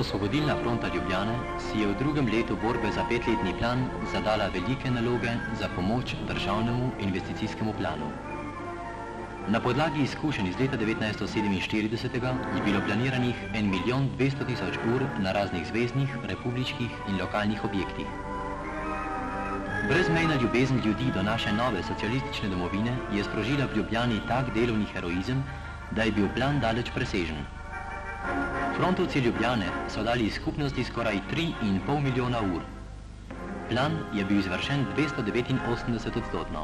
Osvobodilna fronta Ljubljane si je v drugem letu borbe za 5-letni plan zadala velike naloge za pomoč državnemu investicijskemu planu. Na podlagi izkušenj iz leta 1947 je bilo planiranih 1.200.000 ur na raznih zveznih, republiških in lokalnih objektih. Brezmejna ljubezen ljudi do naše nove socialistične domovine je sprožila v Ljubljani tak delovni heroizem, da je bil plan daleč presežen. Frontovci Ljubljane so dali skupnosti skoraj 3,5 milijona ur. Plan je bil izvršen 289%.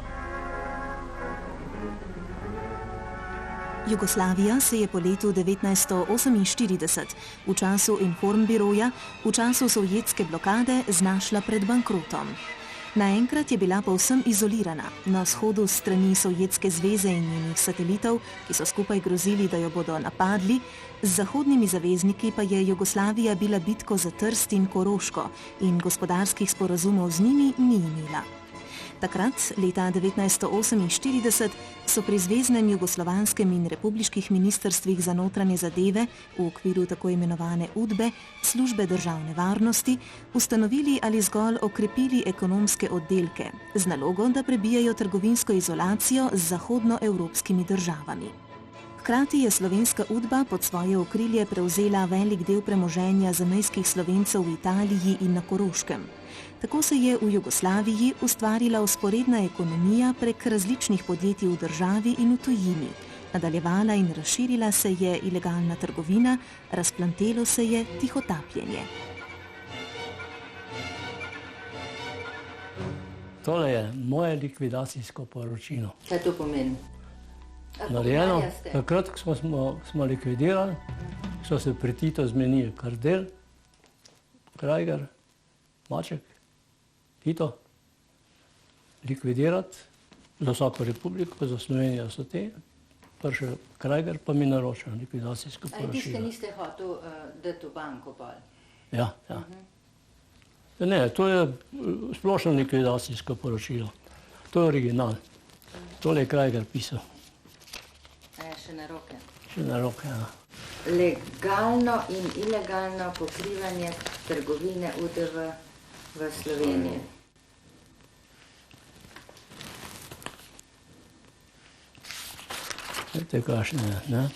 Jugoslavija se je po letu 1948 v času informbiroja, v času sovjetske blokade znašla pred bankrotom. Naenkrat je bila povsem izolirana. Na vzhodu s strani Sovjetske zveze in njenih satelitov, ki so skupaj grozili, da jo bodo napadli, z zahodnimi zavezniki pa je Jugoslavija bila bitko za Trst in Koroško in gospodarskih sporazumov z njimi ni imela. Takrat, leta 1948, so pri Zveznem jugoslovanskem in republiških ministrstvih za notranje zadeve v okviru tako imenovane UDBE, službe državne varnosti, ustanovili ali zgolj okrepili ekonomske oddelke z nalogo, da prebijajo trgovinsko izolacijo z zahodnoevropskimi državami. Hkrati je slovenska UDBA pod svoje okrilje prevzela velik del premoženja zamejskih Slovencev v Italiji in na Koroškem. Tako se je v Jugoslaviji ustvarila vzporedna ekonomija prek različnih podjetij v državi in v tujini. Nadaljevala in razširila se je ilegalna trgovina, razplantelo se je tihotapljenje. Tole je moje likvidacijsko poročilo. Kaj to pomeni? Narejeno, takrat, ko smo likvidirali, so se pri Tito zmenili Kardelj, Krajger, Maček, Tito, likvidirati za vsako republiko, za Slovenijo so te, prišel Krajger, pa mi naročil likvidacijsko poročilo. Tiste niste hotel dati v banko pol? Ja, ja. Ne, to je splošno likvidacijsko poročilo. To je original. Tole je Krajger pisal. Še na roke. Še na roke, ja. Legalno in ilegalno pokrivanje trgovine UDV v Sloveniji. Vete, kakšne, ne?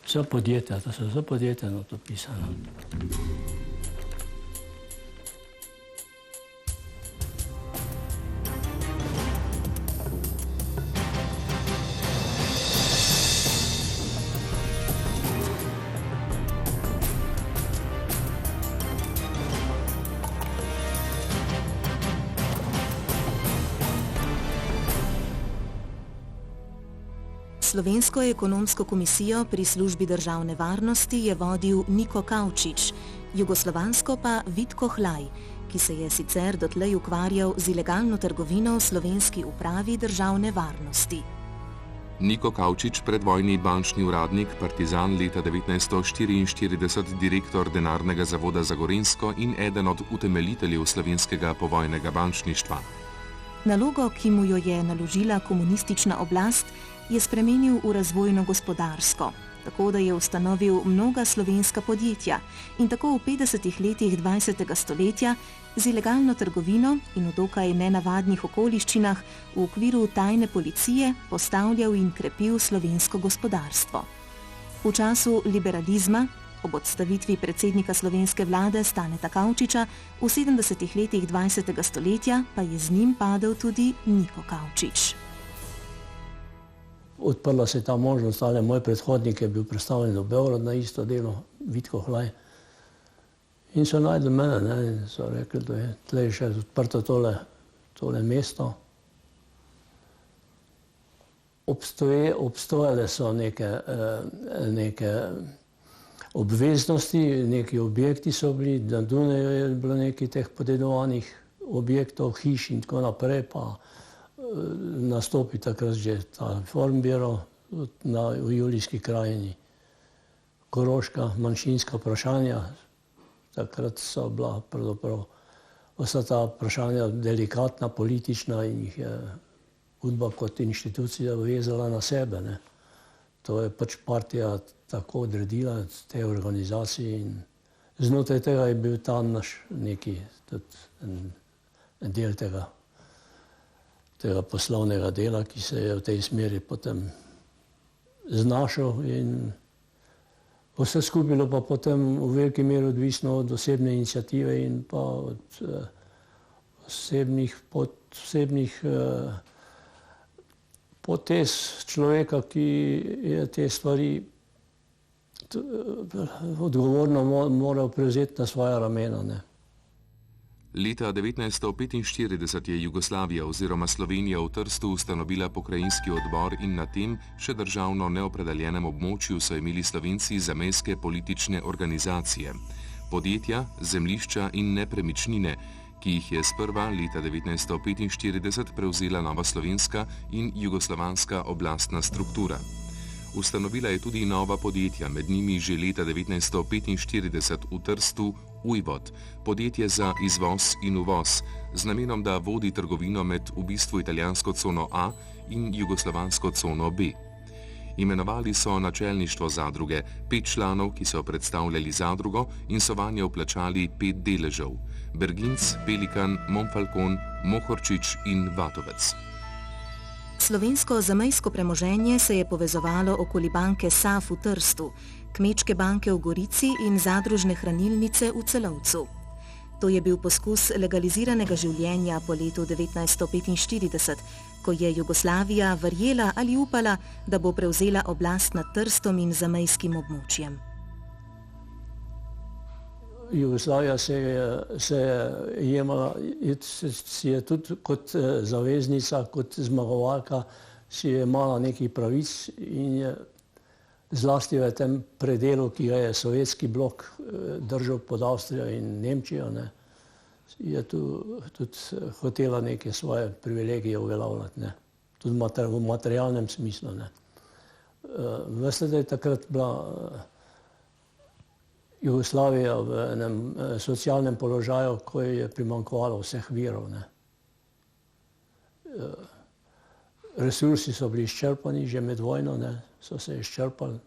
Vse podjetja, to so vse podjetja na to pisano. Slovensko ekonomsko komisijo pri službi državne varnosti je vodil Niko Kavčič, jugoslovansko pa Vitko Hlaj, ki se je sicer dotlej ukvarjal z ilegalno trgovino v slovenski upravi državne varnosti. Niko Kavčič, predvojni bančni uradnik, partizan leta 1944, direktor Denarnega zavoda za Gorenjsko in eden od utemeljiteljev slovenskega povojnega bančništva. Nalogo, ki mu jo je naložila komunistična oblast, je spremenil v razvojno-gospodarsko, tako da je ustanovil mnoga slovenska podjetja in tako v 50 letih 20. stoletja z ilegalno trgovino in v dokaj nenavadnih okoliščinah v okviru tajne policije postavljal in krepil slovensko gospodarstvo. V času liberalizma, ob odstavitvi predsednika slovenske vlade Staneta Kavčiča, v 70 letih 20. stoletja pa je z njim padel tudi Niko Kavčič. Odprla se je ta možnost, ali moj predhodnik je bil predstavljen v Beograd na isto delo, Vitko Hlaj. In so najdli mene, ne, in so rekli, da je tle še odprto tole mesto. Obstojale so neke obveznosti, neki objekti so bili, na Dunaju je bilo nekaj teh podedovanih objektov, hiš in tako naprej, pa nastopi takrat že ta informbiro v Julijski krajini. Koroška, manjšinska vprašanja, takrat so bila pravzaprav vsa ta vprašanja delikatna, politična in jih je UDBA kot inštitucija vezala na sebe, ne. To je pač partija tako odredila, te organizacije in znotraj tega je bil tam naš neki en del tega poslovnega dela, ki se je v tej smeri potem znašel in vse skupaj bilo pa potem v veliki meri odvisno od osebne iniciative in pa od osebnih potez človeka, ki je te stvari odgovorno moral prevzeti na svoja ramena, ne. Leta 1945 je Jugoslavija oziroma Slovenija v Trstu ustanovila pokrajinski odbor in na tem še državno neopredeljenem območju so imeli Slovenci zamejske politične organizacije, podjetja, zemljišča in nepremičnine, ki jih je sprva leta 1945 prevzela nova slovenska in jugoslovanska oblastna struktura. Ustanovila je tudi nova podjetja, med njimi že leta 1945 v Trstu Ujvod, podjetje za izvoz in uvoz, z namenom, da vodi trgovino med v bistvu italijansko cono A in jugoslovansko cono B. Imenovali so načelništvo zadruge, 5 članov, ki so predstavljali zadrugo in so vanjo vplačali 5 deležev: Berginc, Pelikan, Monfalcon, Mohorčič in Vatovec. Slovensko zamejsko premoženje se je povezovalo okoli banke SAF v Trstu, Kmečke banke v Gorici in zadružne hranilnice v Celovcu. To je bil poskus legaliziranega življenja po letu 1945, ko je Jugoslavija verjela ali upala, da bo prevzela oblast nad Trstom in zamejskim območjem. Jugoslavija se je tudi kot zaveznica, kot zmagovalka, si je imela nekaj pravic in je zlasti v tem predelu, ki ga je sovjetski blok držal pod Avstrijo in Nemčijo, ne, je tudi hotela neke svoje privilegije uveljavljati, ne, tudi v materialnem smislu, ne. Veste, da je takrat bila Jugoslavija v enem socialnem položaju, ko je primanjkovalo vseh virov, ne. Resursi so bili izčrpani, že med vojno, ne, so se izčrpali.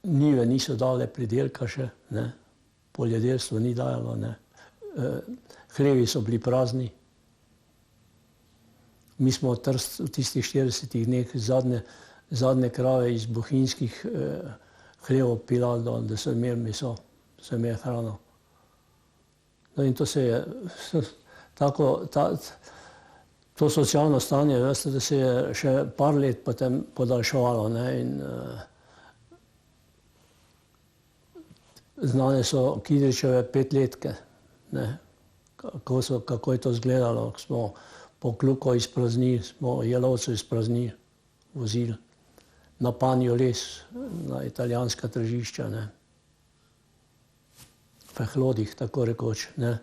Njive niso dale pridelka še, ne, poljedelstvo ni dajalo, ne. Hlevi so bili prazni. Mi smo v tistih 40 dneh zadnje krave iz bohinjskih hlevov pilali dol, da so imeli meso, da so imeli hrano. No in to se je to socialno stanje, veste, da se je še par let potem podaljševalo, ne, in znane so Kidričeve 5-letke, ne, kako je to izgledalo, ko smo Pokljuko izpraznili, smo Jelovcu izpraznili, vozili na Panjo les, na italijanska tržišča, ne, v hlodih, tako rekoč, ne.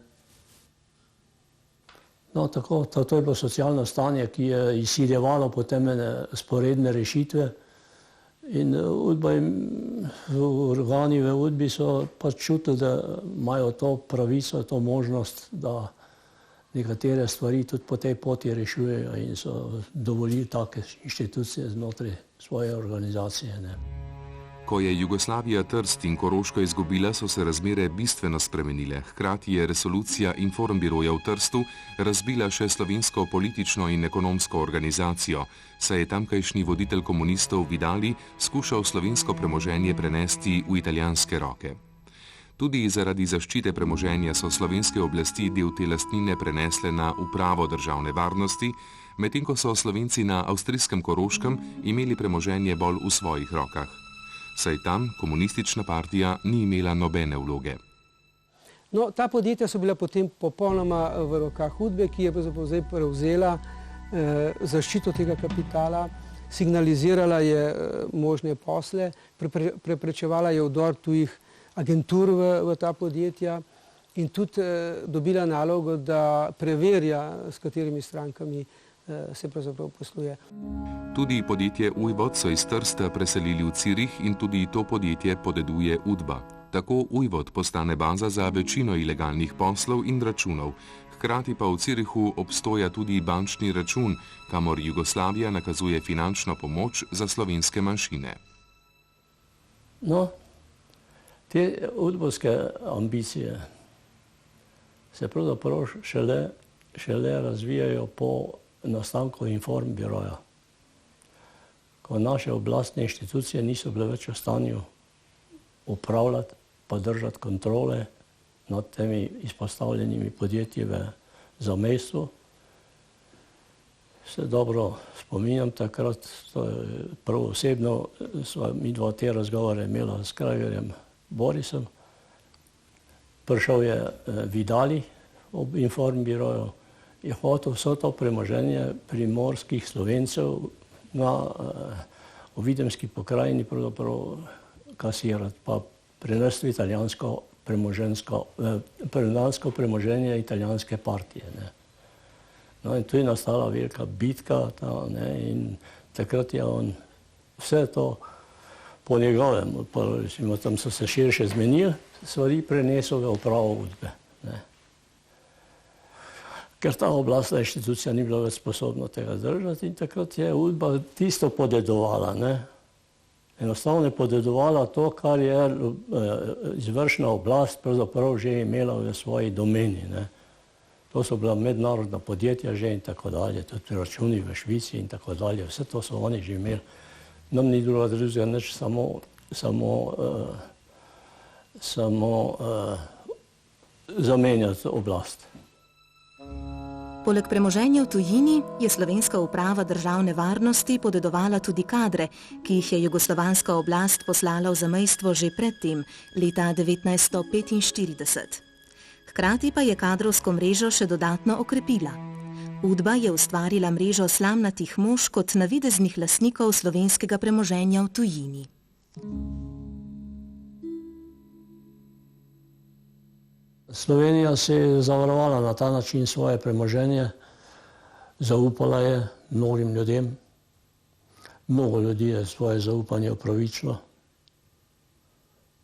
No, tako, to je bilo socialno stanje, ki je izsiljevalo potem sporedne rešitve in organi v Udbi so pač čutili, da imajo to pravico, to možnost, da nekatere stvari tudi po tej poti rešujejo in so dovolili take inštitucije znotraj svoje organizacije, ne. Ko je Jugoslavija Trst in Koroško izgubila, so se razmere bistveno spremenile. Hkrati je resolucija Informbiroja v Trstu razbila še slovensko politično in ekonomsko organizacijo, saj je tamkajšnji voditelj komunistov Vidali skušal slovensko premoženje prenesti v italijanske roke. Tudi zaradi zaščite premoženja so slovenske oblasti del te lastnine prenesle na upravo državne varnosti, medtem ko so Slovenci na avstrijskem Koroškem imeli premoženje bolj v svojih rokah. Saj tam komunistična partija ni imela nobene vloge. No, ta podjetja so bila potem popolnoma v rokah Udbe, ki je pravzaprav zdaj prevzela zaščito tega kapitala, signalizirala je možne posle, preprečevala je vdor tujih agentur v ta podjetja in tudi dobila nalogo, da preverja, s katerimi strankami se pravzaprav posluje. Tudi podjetje Ujvod so iz Trsta preselili v Cirih in tudi to podjetje podeduje Udba. Tako Ujvod postane baza za večino ilegalnih poslov in računov. Hkrati pa v Cirihu obstoja tudi bančni račun, kamor Jugoslavija nakazuje finančno pomoč za slovenske manjšine. No, Te udbovske ambicije se pravzaprav šele razvijajo po nastanku informbiroja, ko naše oblastne inštitucije niso bile več v stanju upravljati pa držati kontrole nad temi izpostavljenimi podjetji v zamejstvu. Se dobro spominjam takrat, prav osebno sva mi dva te razgovore imela s Kragerjem Borisom. Prišel je Vidali ob informbiroju, je hotel vso to premoženje primorskih Slovencev v Videmski pokrajini pravzaprav kasirati, pa prenesti italijansko premoženje italijanske partije. No in tu je nastala velika bitka in takrat je on vse to po njegovem, tam so se širše zmenili, stvari prenesel v upravo Udbe. Ker ta oblastna inštitucija ni bila več sposobna tega držati in takrat je Udba tisto podedovala. Enostavno je podedovala to, kar je izvršna oblast pravzaprav že imela v svoji domeni. To so bila mednarodna podjetja že in tako dalje, tudi računi v Švici in tako dalje, vse to so oni že imeli. Nam ni drugega nič, samo zamenjati oblast. Poleg premoženja v tujini je slovenska uprava državne varnosti podedovala tudi kadre, ki jih je jugoslovanska oblast poslala v zamejstvo že predtem, leta 1945. Hkrati pa je kadrovsko mrežo še dodatno okrepila. Udba je ustvarila mrežo slamnatih mož kot navideznih lastnikov slovenskega premoženja v tujini. Slovenija se je zavarovala na ta način svoje premoženje, zaupala je mnogim ljudem. Mnogo ljudi je svoje zaupanje upravičilo.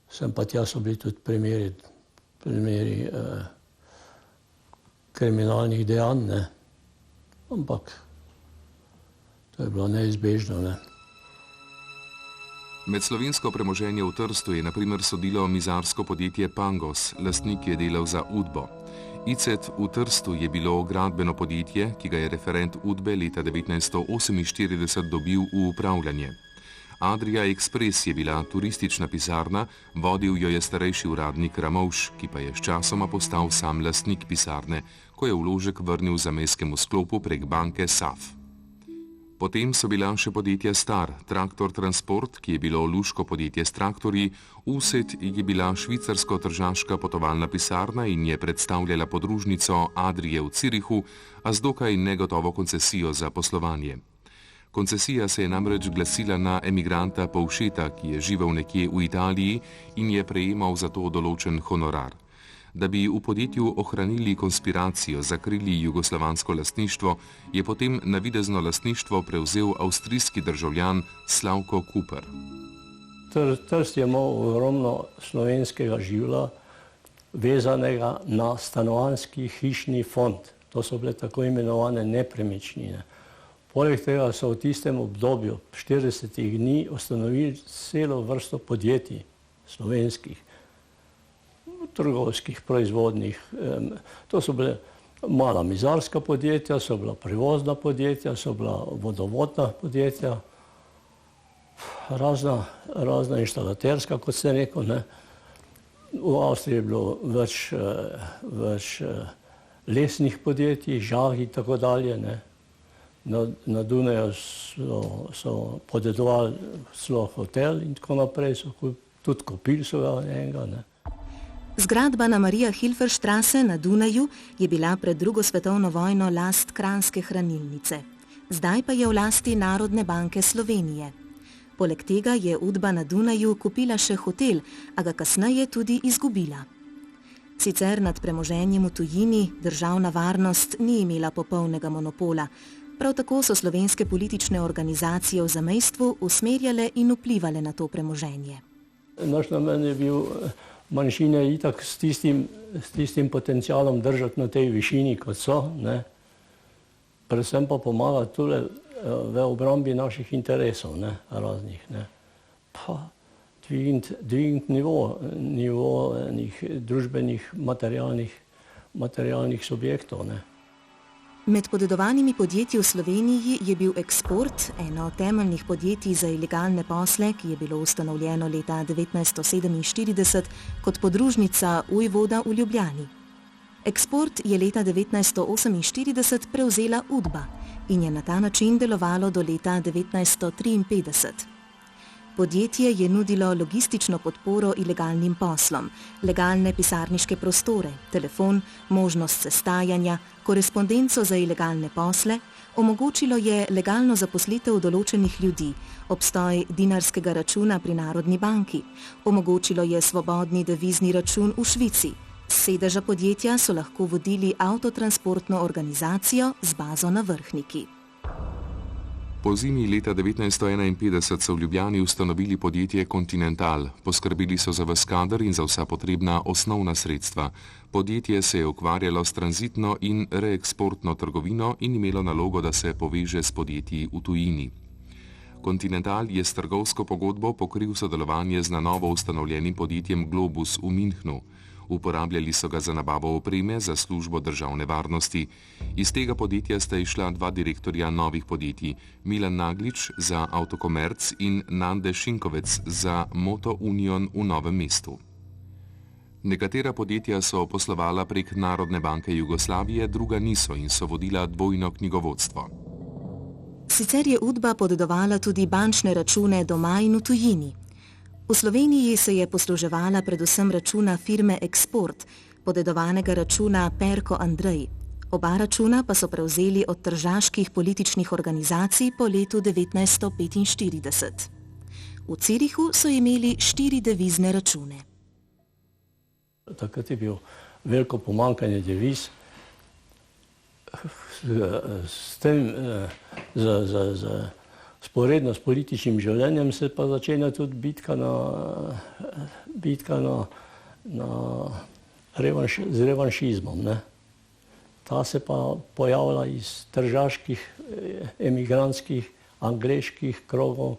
Sem pa tja so bili tudi primeri kriminalnih dejanj, ampak to je bilo neizbežno. Med slovensko premoženje v Trstu je na primer sodilo mizarsko podjetje Pangos, lastnik je delal za Udbo. ICET v Trstu je bilo gradbeno podjetje, ki ga je referent Udbe leta 1948 dobil v upravljanje. Adria Express je bila turistična pisarna, vodil jo je starejši uradnik Ramovš, ki pa je sčasoma postal sam lastnik pisarne, ko je vložek vrnil zamejskemu sklopu prek banke SAF. Potem so bila še podjetja Star, Traktor Transport, ki je bilo luško podjetje s traktorji, Uset je bila švicarsko-tržaška potovalna pisarna in je predstavljala podružnico Adrije v Cirihu, a z dokaj negotovo koncesijo za poslovanje. Koncesija se je namreč glasila na emigranta Povšeta, ki je živel nekje v Italiji in je prejemal za to določen honorar. Da bi v podjetju ohranili konspiracijo, zakrili jugoslovansko lastništvo, je potem navidezno lastništvo prevzel avstrijski državljan Slavko Kuper. Trst je imel ogromno slovenskega živla, vezanega na stanovanjski hišni fond. To so bile tako imenovane nepremičnine. Poleg tega so v tistem obdobju 40 dni ustanovili celo vrsto podjetij slovenskih, trgovskih, proizvodnih. To so bile mala mizarska podjetja, so bila prevozna podjetja, so bila vodovodna podjetja, razna inštalaterska, kot ste rekel. V Avstriji je bilo več lesnih podjetij, žag in tako dalje. Na Dunaju so podedovali celo hotel in tako naprej, tudi kupili so ga enega. Zgradba na Marija Hilferstrasse na Dunaju je bila pred drugo svetovno vojno last Kranjske hranilnice. Zdaj pa je v lasti Narodne banke Slovenije. Poleg tega je Udba na Dunaju kupila še hotel, a ga kasneje tudi izgubila. Sicer nad premoženjem v tujini državna varnost ni imela popolnega monopola. Prav tako so slovenske politične organizacije v zamejstvu usmerjale in vplivale na to premoženje. Naš namen je bil manjšine itak s tistim potencialom držati na tej višini, kot so, predvsem pa pomagati tudi v obrambi naših interesov raznih. Pa dvigniti nivo enih družbenih materialnih subjektov, ne. Med podedovanimi podjetji v Sloveniji je bil Eksport, eno od temeljnih podjetij za ilegalne posle, ki je bilo ustanovljeno leta 1947 kot podružnica Ujvoda v Ljubljani. Eksport je leta 1948 prevzela Udba in je na ta način delovalo do leta 1953. Podjetje je nudilo logistično podporo ilegalnim poslom, legalne pisarniške prostore, telefon, možnost sestajanja, korespondenco za ilegalne posle, omogočilo je legalno zaposlitev določenih ljudi, obstoj dinarskega računa pri Narodni banki, omogočilo je svobodni devizni račun v Švici. S sedeža podjetja so lahko vodili avtotransportno organizacijo z bazo na Vrhniki. Po zimi leta 1951 so v Ljubljani ustanovili podjetje Continental, poskrbeli so za ves kader in za vsa potrebna osnovna sredstva. Podjetje se je ukvarjalo s tranzitno in reeksportno trgovino in imelo nalogo, da se poveže s podjetji v tujini. Continental je s trgovsko pogodbo pokril sodelovanje z na novo ustanovljenim podjetjem Globus v Münchnu. Uporabljali so ga za nabavo opreme za službo državne varnosti. Iz tega podjetja sta išla dva direktorja novih podjetij, Milan Naglič za Avtokomerc in Nande Šinkovec za Moto Union v Novem mestu. Nekatera podjetja so poslovala prek Narodne banke Jugoslavije, druga niso in so vodila dvojno knjigovodstvo. Sicer je Udba podedovala tudi bančne račune doma in v tujini. V Sloveniji se je posluževala predvsem računa firme Eksport, podedovanega računa Perko Andrej. Oba računa pa so prevzeli od tržaških političnih organizacij po letu 1945. V Cirihu so imeli 4 devizne račune. Takrat je bil veliko pomanjkanje deviz. S tem, sporedno s političnim življenjem se pa začenja tudi bitka z revanšizmom, ne. Ta se pa pojavlja iz tržaških, emigrantskih, angleških krogov,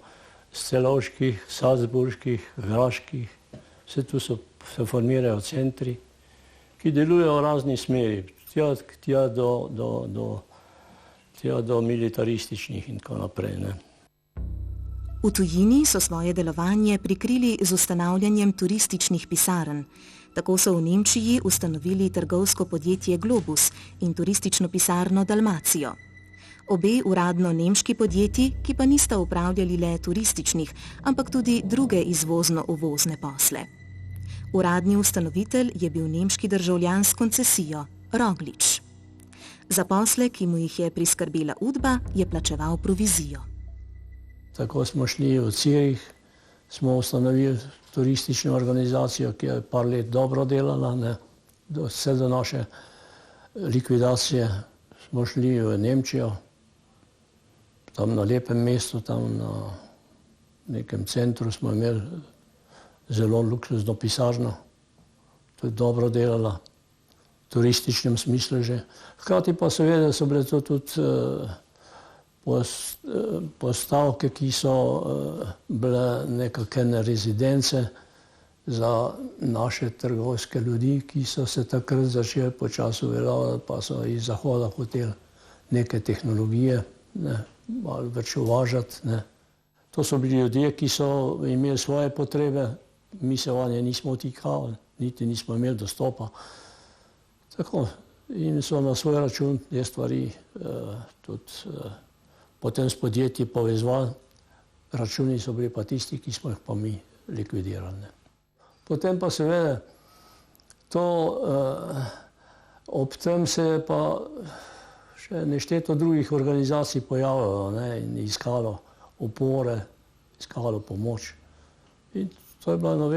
celovških, salzburških, graških. Vse tu se formirajo centri, ki delujejo v razni smeri, tja do militarističnih in tako naprej, ne. V tujini so svoje delovanje prikrili z ustanavljanjem turističnih pisarn. Tako so v Nemčiji ustanovili trgovsko podjetje Globus in turistično pisarno Dalmacijo. Obe uradno nemški podjetji, ki pa nista upravljali le turističnih, ampak tudi druge izvozno-uvozne posle. Uradni ustanovitelj je bil nemški državljan s koncesijo Roglič. Za posle, ki mu jih je priskrbela Udba, je plačeval provizijo. Tako smo šli v Cirih, smo ustanovili turistično organizacijo, ki je par let dobro delala, ne. Vse do naše likvidacije smo šli v Nemčijo, tam na lepem mestu, tam na nekem centru smo imeli zelo luksuzno pisarno, tudi dobro delala, v turističnem smislu že. Hkrati pa seveda so bile to tudi postavke, ki so bile nekakšne rezidence za naše trgovske ljudi, ki so se takrat začeli počasi uveljavljati, pa so iz Zahoda hoteli neke tehnologije, ne, malo več uvažati, ne. To so bili ljudje, ki so imeli svoje potrebe, mi se vanje nismo vtikali, niti nismo imeli dostopa. Tako, in so na svoj račun te stvari tudi potem s podjetji povezovali. Računi so bili pa tisti, ki smo jih pa mi likvidirali. Potem pa seveda to, ob tem se je pa še nešteto drugih organizacij pojavljalo, ne, in iskalo opore, iskalo pomoč. In to je bila ena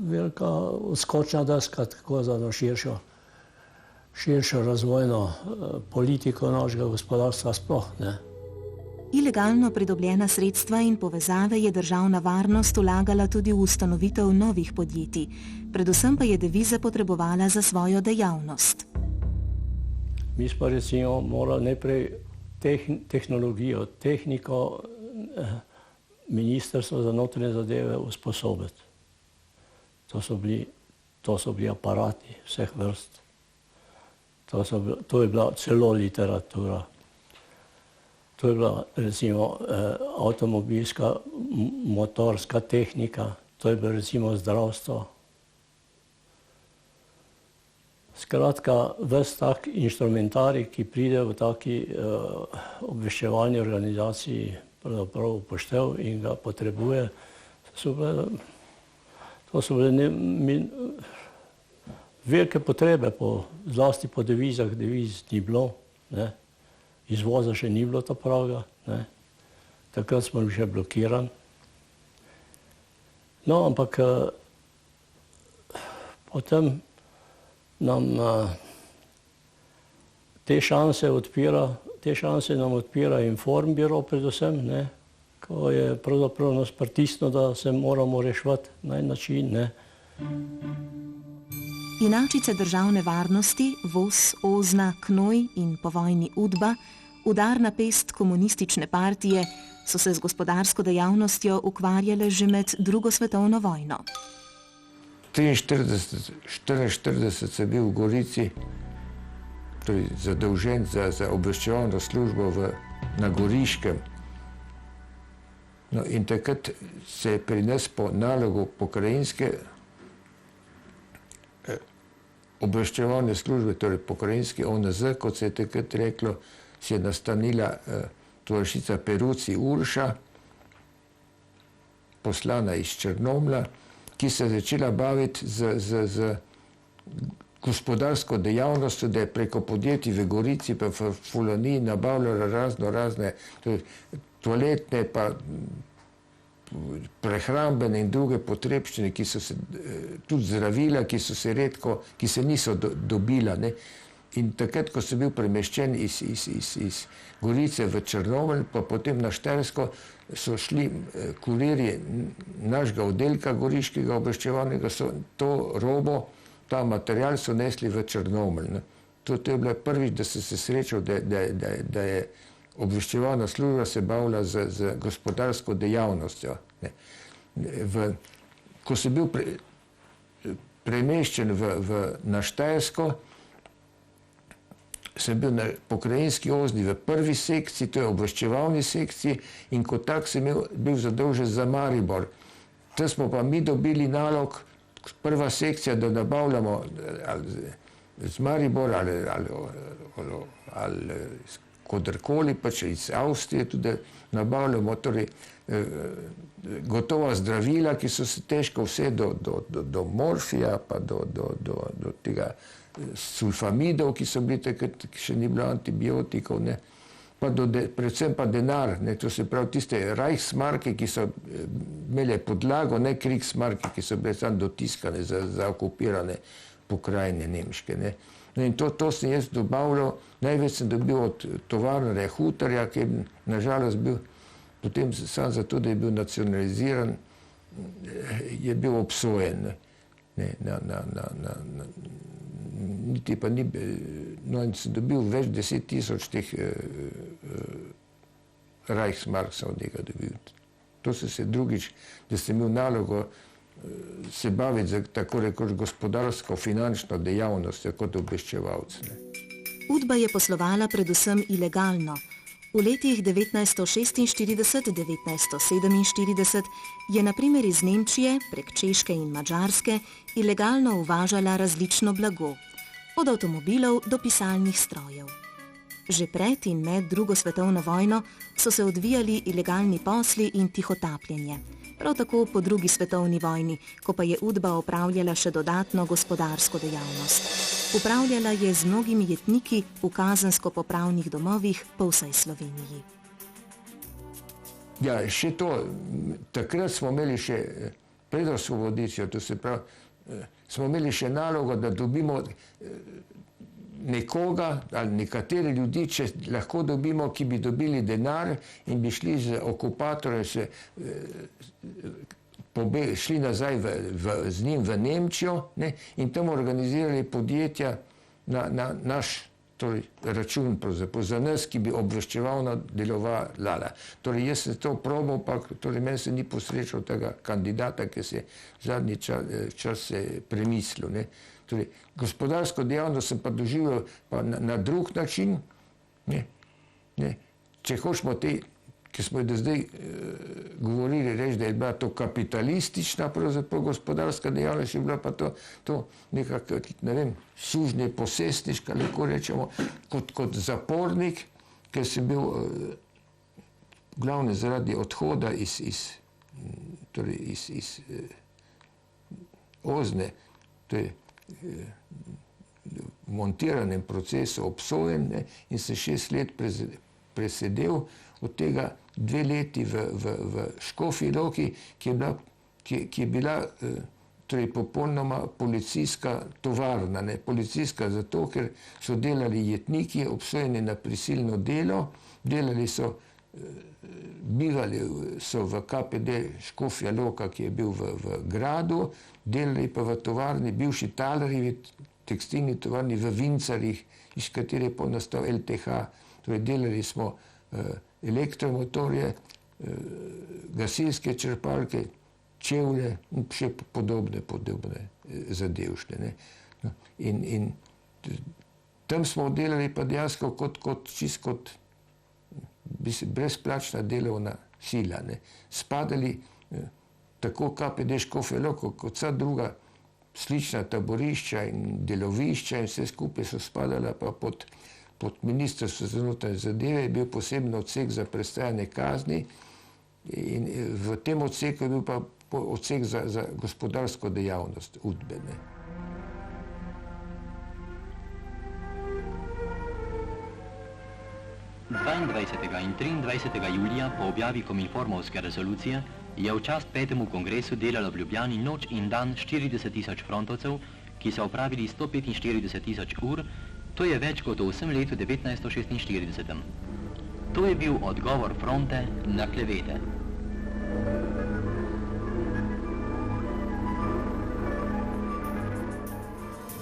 velika odskočna deska tako za eno širšo razvojno politiko našega gospodarstva sploh, ne. Ilegalno pridobljena sredstva in povezave je državna varnost vlagala tudi v ustanovitev novih podjetij, predvsem pa je devize potrebovala za svojo dejavnost. Mi smo recimo morali najprej tehnologijo, tehniko Ministrstvo za notranje zadeve usposobiti. To so bili aparati vseh vrst. To je bila celo literatura. To je bila recimo avtomobilska, motorska tehnika, to je bilo recimo zdravstvo. Skratka, ves tak inštrumentarij, ki pride v taki obveščevalni organizaciji, pravzaprav upoštev in ga potrebuje, to so bile velike potrebe, zlasti po devizah, deviz ni bilo, ne. Izvoza še ni bilo ta pravega, ne. Takrat smo bili še blokirani. No, ampak potem nam te šanse nam odpira Informbiro predvsem, ne, ko je pravzaprav nas pritisnilo, da se moramo reševati na en način, ne. Inačice državne varnosti, Vos, Ozna, Knoj in po vojni Udba, udarna pest komunistične partije, so se z gospodarsko dejavnostjo ukvarjale že med drugo svetovno vojno. 1944 sem bil v Gorici, torej zadolžen za obveščevalno službo na Goriškem. No, in takrat se je pri nas po nalogu pokrajinske obveščevalne službe, torej pokrajinski ONZ, kot se je takrat reklo, se je nastanila tovarišica Peruci Urša, poslana iz Črnomlja, ki se je začela baviti z gospodarsko dejavnostjo, da je preko podjetij v Gorici pa v Fulaniji nabavljala razne toaletne pa prehrambene in druge potrebščine, ki so se tudi zdravila, ki se niso dobila, ne. In takrat, ko sem bil premeščen iz Gorice v Črnomelj, pa potem na Štajersko, so šli kurirji našega oddelka goriškega obveščevalnega, so to robo, ta material so nesli v Črnomelj, ne. To je bilo prvič, da sem se srečal, da je obveščevalna služba se bavila z gospodarsko dejavnostjo, ne. Ko sem bil premeščen na Štajersko, sem bil na pokrajinski Ozni v prvi sekciji, to je obveščevalni sekciji, in kot tak sem bil zadolžen za Maribor. Tam smo pa mi dobili nalog, prva sekcija, da nabavljamo z Maribora ali kodarkoli, pač iz Avstrije tudi nabavljamo, torej gotova zdravila, ki so se težko vse do morfija, pa do tega sulfamidov, ki so bili takrat, še ni bilo antibiotikov, ne, pa predvsem pa denar, ne, to se pravi tiste Reichsmarke, ki so imele podlago, ne Kriegsmarke, ki so bile samo dotiskane za okupirane pokrajine nemške, ne. No in to sem jaz dobavljal, največ sem dobil od tovarnarja Hutarja, ki je nažalost bil potem sam zato, da je bil nacionaliziran, je bil obsojen, ne, niti pa ni, no in sem dobil več 10,000 teh Reichsmark sem od njega dobil. To sem se drugič, da sem imel nalogo se baviti za tako rekoč gospodarsko, finančno dejavnost kot obveščevalc. Udba je poslovala predvsem ilegalno. V letih 1946-1947 je na primer iz Nemčije prek Češke in Madžarske ilegalno uvažala različno blago, od avtomobilov do pisalnih strojev. Že pred in med drugo svetovno vojno so se odvijali ilegalni posli in tihotapljenje. Prav tako po drugi svetovni vojni, ko pa je Udba opravljala še dodatno gospodarsko dejavnost. Upravljala je z mnogimi jetniki v kazensko-popravnih domovih po vsej Sloveniji. Ja, še to, takrat smo imeli še pred osvoboditvijo, to se pravi, smo imeli še nalogo, da dobimo nekoga ali nekateri ljudi, če lahko dobimo, ki bi dobili denar in bi šli z okupatorjem, šli nazaj z njim v Nemčijo, ne, in tam organizirali podjetja na naš torej račun za nas, ki bi obveščevalno delovala. Torej jaz sem to probal, pa torej meni se ni posrečal tega kandidata, ki se zadnji čas premislil. Ne. Torej, gospodarsko dejavnost sem pa doživel pa na drug način. Ne. Če hočemo te, ki smo do zdaj govorili, reči, da je bila to kapitalistična gospodarska dejavnost, je bila pa to nekako, ne vem, sužnje posestniška, lahko rečemo, kot zapornik, ker sem bil glavno zaradi odhoda iz Ozne, to je v montiranem procesu obsojen, ne, in se 6 let presedel, od tega 2 leti v Škofji Loki, ki je bila torej popolnoma policijska tovarna. Ne? Policijska zato, ker so delali jetniki, obsojeni na prisilno delo, bivali so v KPD Škofja Loka, ki je bil v gradu, delali pa v tovarni, bivši Talarjevi tekstilni tovarni v Vincarjih, iz katere je nastal LTH. Torej delali smo elektromotorje, gasilske črpalke, čevlje in še podobne zadevšne. In tam smo delali pa dejansko kot brezplačna delovna sila. Ne. Spadali tako KPD Škofja Loka kot vsa druga slična taborišča in delovišča in vse skupaj so spadala pa pod Ministrstvo za notranje zadeve, je bil poseben odsek za prestajanje kazni in v tem odseku je bil pa odsek za gospodarsko dejavnost Udbe. Ne. In 23. julija po objavi Kominformovske resolucije je v čast 5. kongresu delalo v Ljubljani noč in dan 40 000 frontovcev, ki so opravili 145 000 ur, to je več kot v vsem letu 1946. To je bil odgovor fronte na klevete.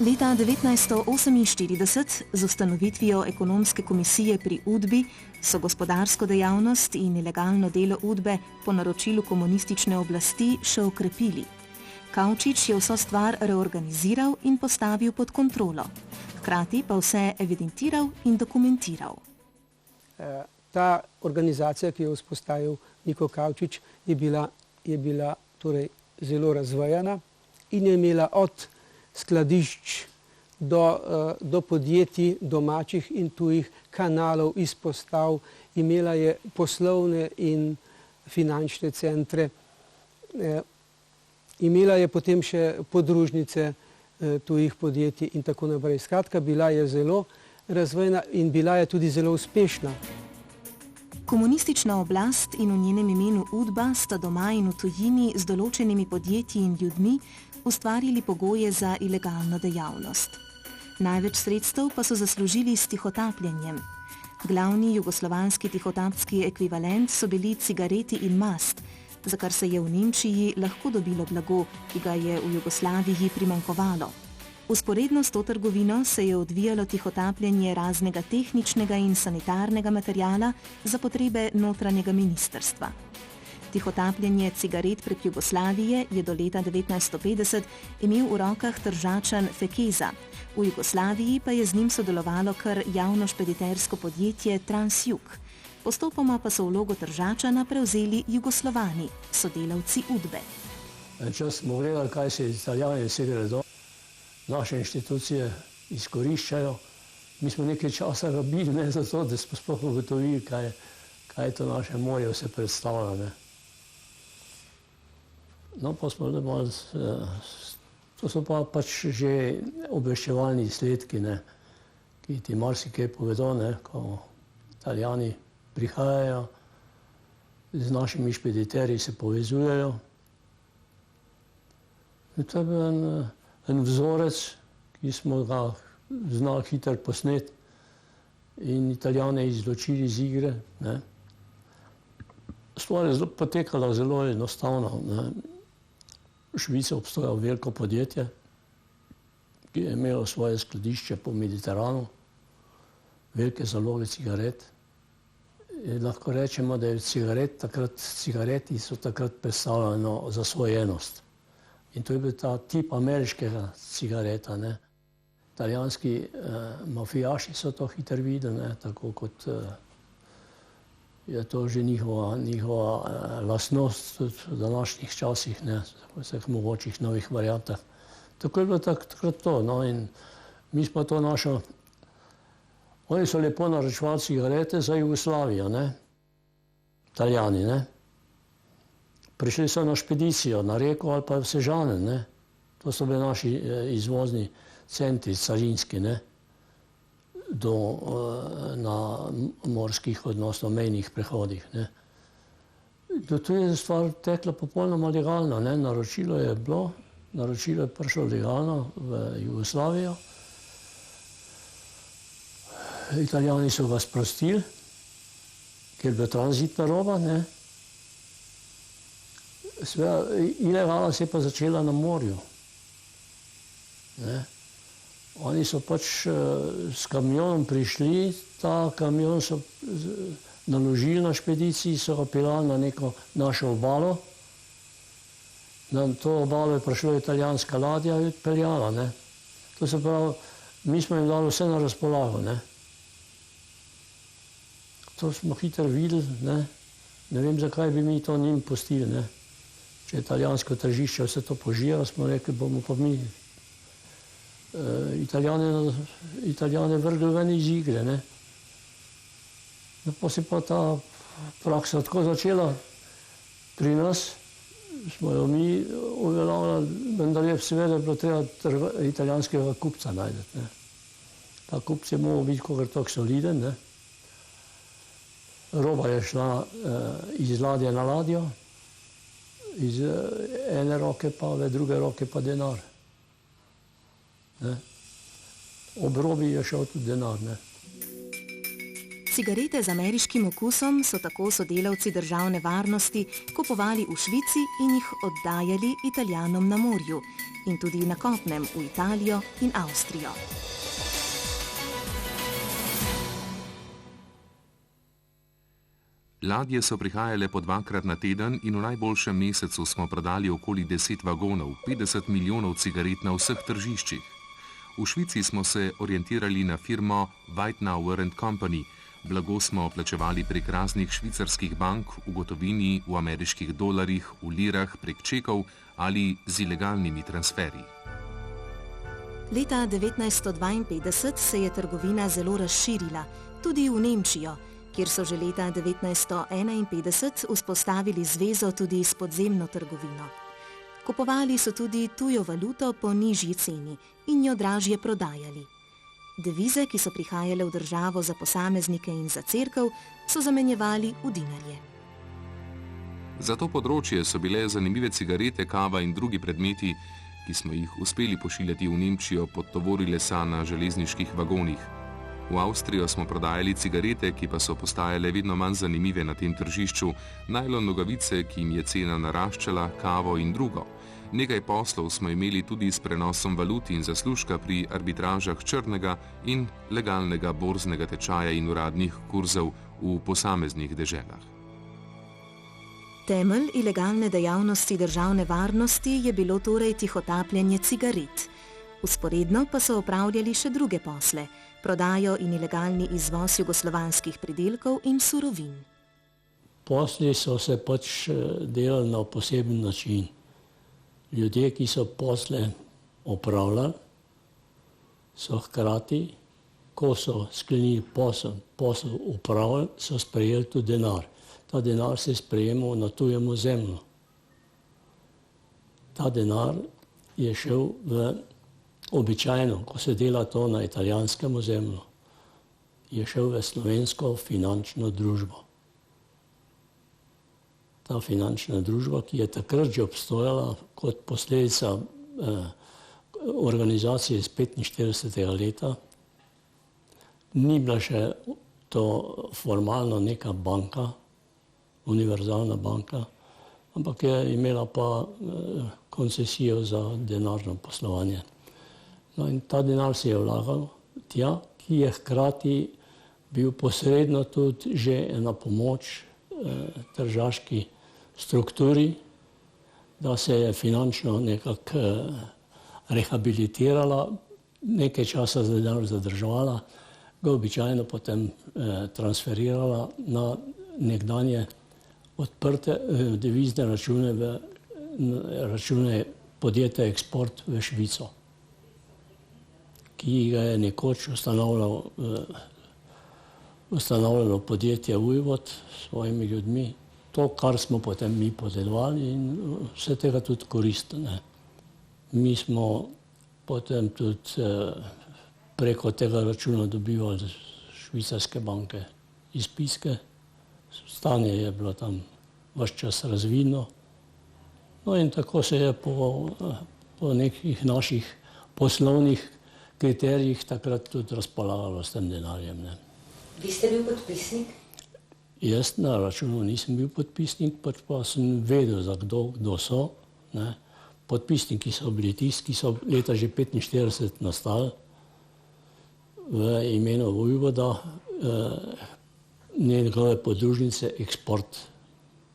Leta 1948 z ustanovitvijo ekonomske komisije pri Udbi so gospodarsko dejavnost in ilegalno delo Udbe po naročilu komunistične oblasti še okrepili. Kavčič je vso stvar reorganiziral in postavil pod kontrolo. Hkrati pa vse evidentiral in dokumentiral. Ta organizacija, ki jo vzpostavil Niko Kavčič, je bila torej zelo razvejana in je imela od skladišč do podjetij, domačih in tujih, kanalov, izpostav, imela je poslovne in finančne centre, imela je potem še podružnice tujih podjetij in tako naprej. Skratka, bila je zelo razvojna in bila je tudi zelo uspešna. Komunistična oblast in v njenem imenu Udba sta doma in v tujini z določenimi podjetji in ljudmi ustvarili pogoje za ilegalno dejavnost. Največ sredstev pa so zaslužili s tihotapljenjem. Glavni jugoslovanski tihotapski ekvivalent so bili cigareti in mast, za kar se je v Nemčiji lahko dobilo blago, ki ga je v Jugoslaviji primanjkovalo. Vzporedno s to trgovino se je odvijalo tihotapljenje raznega tehničnega in sanitarnega materiala za potrebe notranjega ministrstva. Tihotapljenje cigaret prek Jugoslavije je do leta 1950 imel v rokah Tržačan Fekeza, v Jugoslaviji pa je z njim sodelovalo kar javno špeditersko podjetje Transjug. Postopoma pa so vlogo Tržačana prevzeli Jugoslovani, sodelavci Udbe. Čas smo gledali, kaj se Italijani vse gredo. Naše inštitucije izkoriščajo. Mi smo nekaj časa rabili, ne zato, da smo sploh ugotovili, kaj to naše morje vse predstavlja. Ne. No, pa smo malo, to so pa pač že obveščevalni izsledki, ne, ki ti marsikaj povedo, ne, ko Italijani prihajajo, z našimi špediterji se povezujejo. In to je bil en vzorec, ki smo ga znali hitro posneti in Italijane izločili iz igre. Ne. Stvar je potekala zelo enostavno. Ne. V Švici obstajalo veliko podjetje, ki je imelo svoje skladišče po Mediteranu. velike zaloge cigaret. Lahko rečemo, da je cigareti so takrat predstavljeno zasvojenost. In to je bil ta tip ameriškega cigareta, ne. Italijanski mafijaši so to hitro videli, ne, tako kot je to že njihova lastnost tudi v današnjih časih, ne, v vseh mogočih novih variantah. Tako je bilo takrat to, no, in mi smo to našo. Oni so lepo naročevali cigarete za Jugoslavijo, ne, Italijani, ne. Prišli so na špedicijo, na Reko ali pa v Sežane, ne. To so bili naši izvozni centri, carinski, ne, na morskih, odnosno mejnih prehodih, ne. Tu je stvar tekla popolnoma legalno, ne, naročilo je prišlo legalno v Jugoslavijo. Italijani so ga sprostili, ker je bila tranzitna roba, ne. Seveda, ilegala se je pa začela na morju, ne. Oni so pač s kamionom prišli, ta kamion so naložili na špediciji, so ga peljali na neko našo obalo. Na to obalo je prišla italijanska ladja in odpeljala, ne. To se pravi, mi smo jim dali vse na razpolago, ne. To smo hitro videli, ne. Ne vem, zakaj bi mi to njim pustili, ne. Če italijansko tržišče vse to požira, smo rekli, bomo pa mi Italijane vrgli ven iz igre, ne. No, pa se pa ta praksa tako začela pri nas, smo jo mi uveljavljali, vendar je seveda bilo treba italijanskega kupca najti, ne. Ta kupc je moral biti kakor tako soliden, ne. Roba je šla iz ladje na ladjo, iz ene roke pa v druge roke pa denar. Ne. Ob robi je šel tudi denar, ne. Cigarete z ameriškim okusom so tako sodelavci državne varnosti kupovali v Švici in jih oddajali Italijanom na morju in tudi na kopnem v Italijo in Avstrijo. Ladje so prihajale po 2-krat na teden in v najboljšem mesecu smo prodali okoli 10 vagonov, 50 milijonov cigaret na vseh tržiščih. V Švici smo se orientirali na firmo Weitnauer & Company. Blago smo plačevali prek raznih švicarskih bank v gotovini, v ameriških dolarjih, v lirah, prek čekov ali z ilegalnimi transferji. Leta 1952 se je trgovina zelo razširila, tudi v Nemčijo, kjer so že leta 1951 vzpostavili zvezo tudi s podzemno trgovino. Kupovali so tudi tujo valuto po nižji ceni in jo dražje prodajali. Devize, ki so prihajale v državo za posameznike in za cerkev, so zamenjevali v dinarje. Za to področje so bile zanimive cigarete, kava in drugi predmeti, ki smo jih uspeli pošiljati v Nemčijo pod tovori lesa na železniških vagonih. V Avstrijo smo prodajali cigarete, ki pa so postajale vedno manj zanimive na tem tržišču, najlon nogavice, ki jim je cena naraščala, kavo in drugo. Nekaj poslov smo imeli tudi s prenosom valut in zaslužka pri arbitražah črnega in legalnega borznega tečaja in uradnih kurzov v posameznih deželah. Temelj ilegalne dejavnosti državne varnosti je bilo torej tihotapljanje cigaret. Vzporedno pa so opravljali še druge posle, prodajo in ilegalni izvoz jugoslovanskih pridelkov in surovin. Posli so se pač delali na poseben način. Ljudje, ki so posle opravljali, so hkrati, ko so sklenili posel upravljali, so sprejeli tudi denar. Ta denar se je sprejemal na tujem ozemlju. Ta denar je šel običajno, ko se dela to na italijanskem ozemlju, je šel v slovensko finančno družbo. Ta finančna družba, ki je takrat že obstojala kot posledica organizacije iz 1945. leta, ni bila še to formalno neka banka, univerzalna banka, ampak je imela pa koncesijo za denarno poslovanje. No in ta denar se je vlagal tja, ki je hkrati bil posredno tudi že ena pomoč tržaški strukturi, da se je finančno nekako rehabilitirala, nekaj časa zadrževala, ga običajno potem transferirala na nekdanje odprte devizne račune podjetja Eksport v Švico, ki ga je nekoč ustanovljalo podjetje Ujvod s svojimi ljudmi. To, kar smo potem mi podedovali in vse tega tudi koristili. Mi smo potem tudi preko tega računa dobivali švicarske banke izpiske. Stanje je bilo tam ves čas razvidno. No in tako se je po nekih naših poslovnih kriterijih takrat tudi razpolagalo s tem denarjem. Vi ste bil podpisnik? Jaz na računu nisem bil podpisnik, pač pa sem vedel, za kdo so. Podpisniki so bili tisti, ki so leta že 1945 nastali v imenu Vojvoda, njegove podružnice Eksport,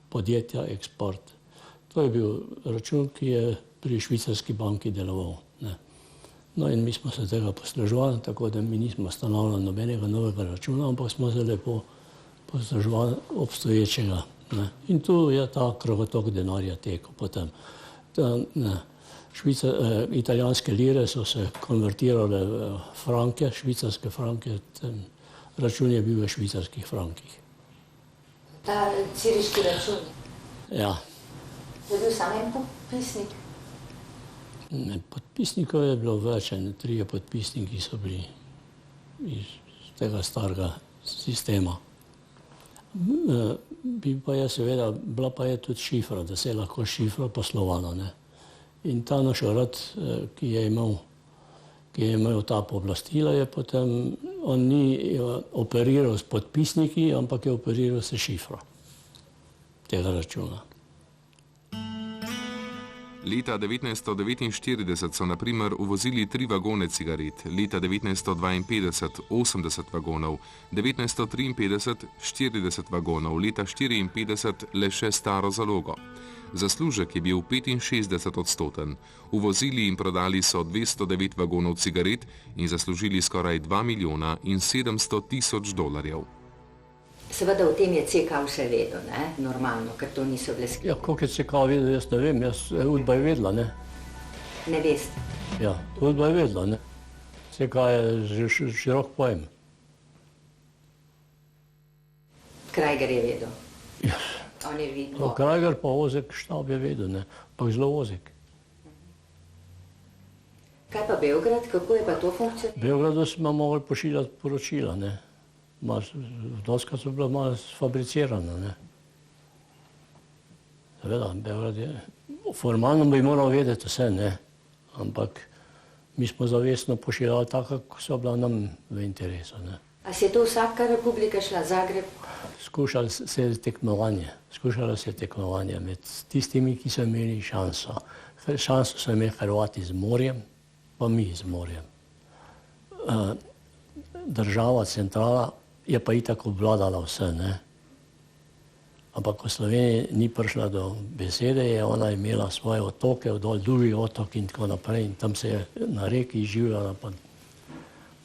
podjetja Eksport. To je bil račun, ki je pri švicarski banki deloval. No in mi smo se tega posluževali, tako da mi nismo ustanovili nobenega novega računa, ampak smo se lepo posluževali obstoječega. In tu je ta krogotok denarja tekel potem. Italijanske lire so se konvertirale v franke, švicarske franke, račun je bil v švicarskih frankih. Ta ciriški račun? Ja. Je bil samo en podpisnik? Podpisnikov je bilo več, 3 podpisniki so bili iz tega starega sistema. Bila pa je tudi šifra, da se je lahko šifra poslovala. In ta naš urad, ki je imel ta pooblastila, je potem, on ni operiral s podpisniki, ampak je operiral s šifro tega računa. Leta 1949 so na primer uvozili 3 vagone cigaret, leta 1952 80 vagonov, 1953 40 vagonov, leta 1954 le še staro zalogo. Zaslužek je bil 65%. Uvozili in prodali so 209 vagonov cigaret in zaslužili skoraj 2 milijona in 700 tisoč dolarjev. Seveda v tem je CK vse vedel, normalno, ker to niso bile skrivnosti. Ja, koliko je CK vedel, jaz ne vem, Udba je vedela, ne? Ne veste? Ja, Udba je vedela, ne? CK je širok pojem. Krajger je vedel? Ja. On je videl? Krajger pa Ozek štab je vedel, ne? Pa zelo Ozek. Kaj pa Beograd, kako je pa to funkcioniralo? Beogradu smo mogli pošiljati poročila, ne? Doska so bila malo sfabricirana, ne. Seveda, Beograd je, formalno bi moral vedeti vse, ne, ampak mi smo zavestno pošiljali tako, kako so bila nam v interesu, ne. A se je to vsaka republika šla, Zagreb? Skušalo se je tekmovanje med tistimi, ki so imeli šanso. Šanso so imeli Hrvati z morjem, pa mi z morjem. Država, centrala, je pa itak obvladala vse, ne. Ampak ko Slovenija ni prišla do besede, je ona imela svoje otoke, dol Duži otok in tako naprej, in tam se je na reki življala,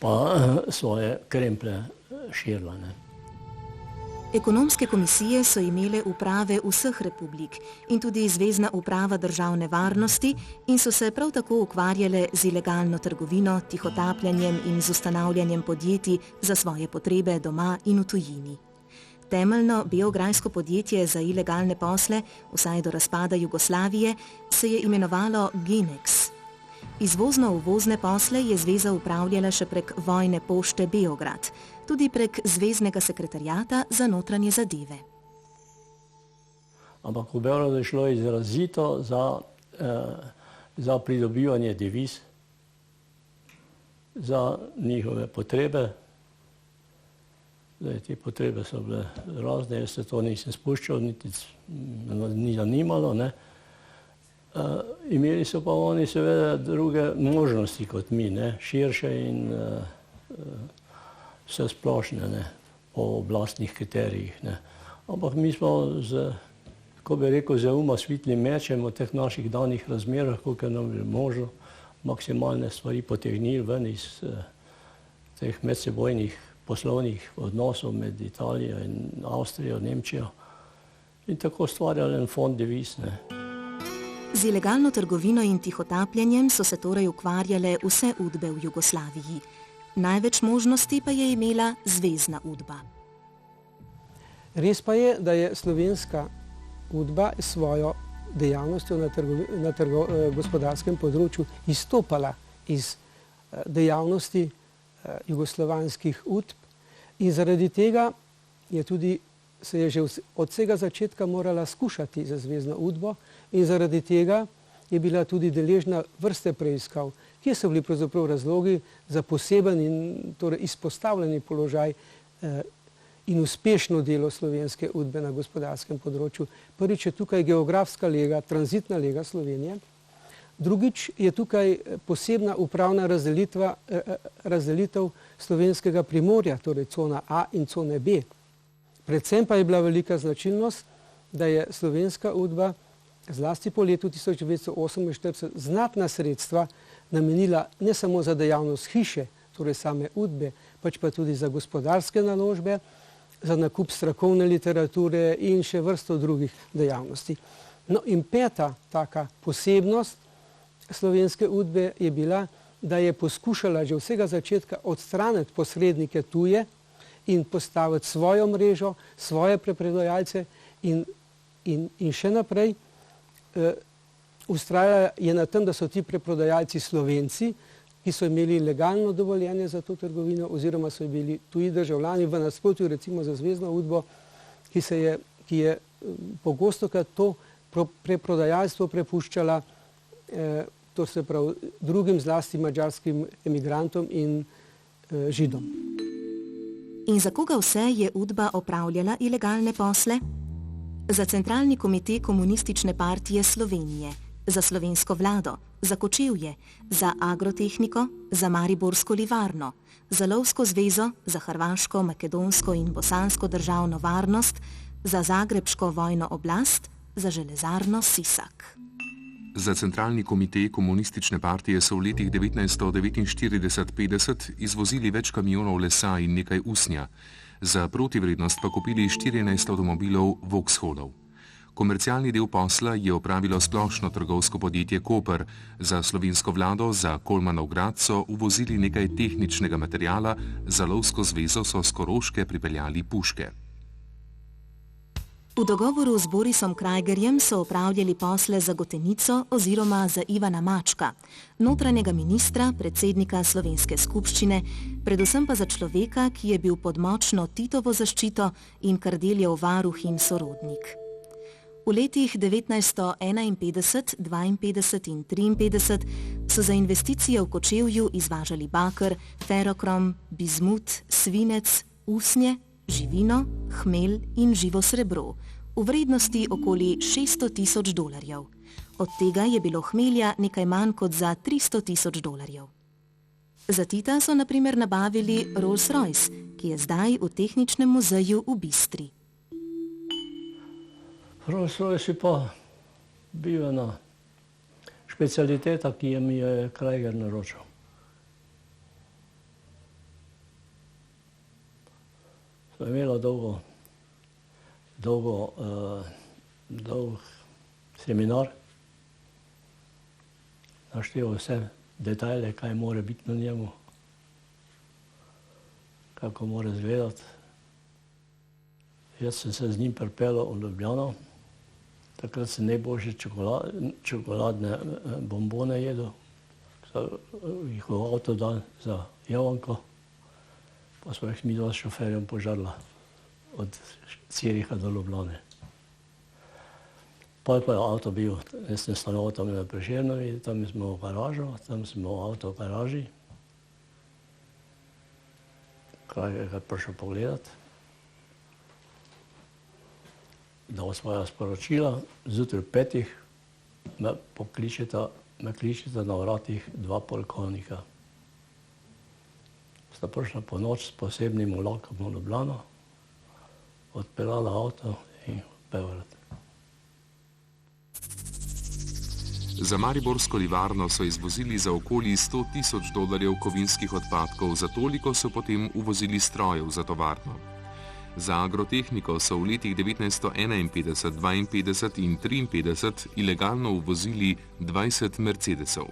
pa svoje kremplje širila, ne. Ekonomske komisije so imele uprave vseh republik in tudi Zvezna uprava državne varnosti in so se prav tako ukvarjale z ilegalno trgovino, tihotapljanjem in z ustanavljanjem podjetij za svoje potrebe doma in v tujini. Temeljno beograjsko podjetje za ilegalne posle, vsaj do razpada Jugoslavije, se je imenovalo Genex. Izvozno-uvozne posle je zveza upravljala še prek Vojne pošte Beograd, tudi prek Zveznega sekretariata za notranje zadeve. Ampak v Beogradu je šlo izrazito za pridobivanje deviz, za njihove potrebe. Te potrebe so bile razne, jaz se to nisem spuščal, niti ni zanimalo, ne. Imeli so pa oni seveda druge možnosti kot mi, ne, širše in vse splošne, ne. po oblastnih kriterijih. Ne. Ampak mi smo ko bi rekel, z svetlim mečem v teh naših danih razmerah, koliko nam je možno, maksimalne stvari potegnili ven iz teh medsebojnih poslovnih odnosov med Italijo in Avstrijo, Nemčijo in tako ustvarjali en fond deviz. Ne. Z ilegalno trgovino in tihotapljenjem so se torej ukvarjale vse udbe v Jugoslaviji. Največ možnosti pa je imela zvezna udba. Res pa je, da je slovenska udba svojo dejavnostjo na gospodarskem področju izstopala iz dejavnosti jugoslovanskih udb in zaradi tega se je že od vsega začetka morala skušati za zvezno udbo in zaradi tega je bila tudi deležna vrste preiskav, kje so bili pravzaprav razlogi za poseben in torej izpostavljeni položaj in uspešno delo slovenske udbe na gospodarskem področju. Prvič je tukaj geografska lega, tranzitna lega Slovenije. Drugič je tukaj posebna upravna razdelitev slovenskega primorja, torej cona A in cone B. Predvsem pa je bila velika značilnost, da je slovenska udba zlasti po letu 1948 znatna sredstva namenila ne samo za dejavnost hiše, torej same udbe, pač pa tudi za gospodarske naložbe, za nakup strokovne literature in še vrsto drugih dejavnosti. No in peta taka posebnost slovenske udbe je bila, da je poskušala že vsega začetka odstraniti posrednike tuje in postaviti svojo mrežo, svoje preprodajalce in še naprej vztrajala je na tem, da so ti preprodajalci Slovenci, ki so imeli legalno dovoljenje za to trgovino oziroma so bili tuji državljani v nasprotju recimo za zvezno udbo, ki je pogostokrat to preprodajalstvo prepuščala to se pravi drugim zlasti madžarskim emigrantom in Židom. In za koga vse je udba opravljala ilegalne posle? Za Centralni komite Komunistične partije Slovenije, za slovensko vlado, za Kočevje, za Agrotehniko, za Mariborsko livarno, za Lovsko zvezo, za Hrvaško, Makedonsko in Bosansko državno varnost, za Zagrebško vojno oblast, za železarno Sisak. Za Centralni komite Komunistične partije so v letih 1949-50 izvozili več kamionov lesa in nekaj usnja, za protivrednost pa kupili 14 avtomobilov Vauxhallov. Komercialni del posla je opravilo splošno trgovsko podjetje Koper, za slovensko vlado, za Kolmanov grad so uvozili nekaj tehničnega materijala, za Lovsko zvezo so s Koroške pripeljali puške. V dogovoru z Borisom Krajgerjem so opravljali posle za Gotenico oziroma za Ivana Mačka, notranjega ministra, predsednika Slovenske skupščine, predvsem pa za človeka, ki je bil pod močno Titovo zaščito in Kardeljev varuh in sorodnik. V letih 1951, 52 in 53 so za investicije v Kočevju izvažali baker, ferokrom, bizmut, svinec, usnje, živino, hmelj in živo srebro v vrednosti okoli $600,000. Od tega je bilo hmelja nekaj manj kot za $300,000. Za Tita so na primer nabavili Rolls-Royce, ki je zdaj v Tehničnem muzeju v Bistri. Rolls-Royce je pa bil ena specialiteta, ki je mi je Krajger naročil. Smo imeli dolg seminar, naštel vse detajle, kaj mora biti na njemu, kako mora izgledati. Jaz sem se z njim pripeljal v Ljubljano, takrat sem najboljše čokoladne bombone jedel, jih v avto dal za Jovanko, pa smo jih midva s šoferjem požarla od Ciriha do Ljubljane. Pa je avto bil, jaz sem stanoval tam na Prešernovi, tam smo v garažu, tam smo v avto v garaži, kaj je prišel pogledati. Dal svoja sporočila, zjutraj 5 me kličeta na vratih 2 polkovnika. Sta prišla po noč s posebnim vlakom v Ljubljano, odpeljala avto in pevarat. Za mariborsko livarno so izvozili za okoli $100,000 kovinskih odpadkov, za toliko so potem uvozili strojev za tovarno. Za agrotehniko so v letih 1951, 52 in 53 ilegalno uvozili 20 Mercedesov.